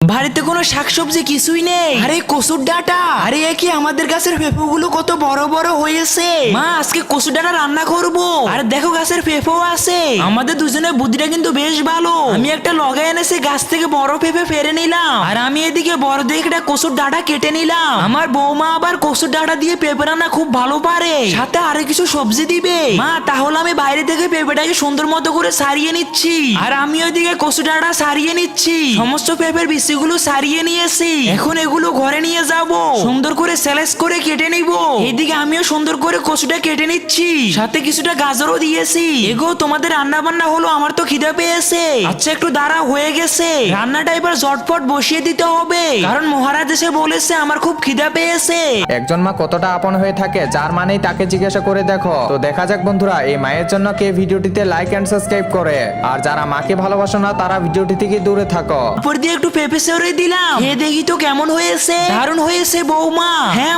বাড়িতে কোনো শাকসবজি কিছুই নেই। আরে কচুর ডাঁটা, আরে এ কি আমাদের গাছের পেঁপেগুলো কত বড় বড় হয়েছে। মা আজকে কচুর ডাঁটা রান্না করব। আর দেখো গাছের পেঁপেও আছে। আমাদের দুজনের বুদ্ধিটা কিন্তু বেশ ভালো। আমি একটা লগা এনেছি, গাছ থেকে বড় পেঁপে ফেরে নিলাম, আর আমি এদিকে বড় দেখে একটা কচুর ডাঁটা কেটে নিলাম। আমার বৌমা আবার কচুর ডাঁটা দিয়ে পেঁপে রান্না খুব ভালো পারে, সাথে আরো কিছু সবজি দিবে। মা তাহলে আমি বাইরে থেকে পেঁপেটাকে সুন্দর মতো করে সারিয়ে নিচ্ছি, আর আমি ওইদিকে কচু ডাঁটা সারিয়ে নিচ্ছি। সমস্ত পেঁপের বিচিগুলো সারিয়ে নিয়েছি, এখন এগুলো ঘরে নিয়ে যাব, সুন্দর করে স্লাইস করে কেটে নিব। এইদিকে আমিও সুন্দর করে কচুটা কেটে নিচ্ছি, সাথে কিছুটা গাজরও দিয়েছি। এগো তোমাদের রান্না বান্না হলো, আমার তো খিদে পেয়েছে। আচ্ছা একটু দাঁড়া, হয়ে গেছে। রান্নাটা এবার ঝটপট বসিয়ে দিতে হবে, কারণ মহারাজ এসে বলেছে আমার খুব খিদে পেয়েছে। একজন মা কতটা আপন হয়ে থাকে যার মানেই তাকে জিজ্ঞাসা করে দেখো। তো দেখা যাক বন্ধুরা, এই মায়ের জন্য কে ভিডিওটিতে লাইক এন্ড সাবস্ক্রাইব করে, আর যারা মাকে ভালোবাসো না তারা ভিডিওটি থেকে দূরে থাকো। উপর দিয়ে একটু পেঁপে সেরে দিলাম, এ দেখি তো কেমন হয়েছে। দারুণ হয়েছে বৌমা। হ্যাঁ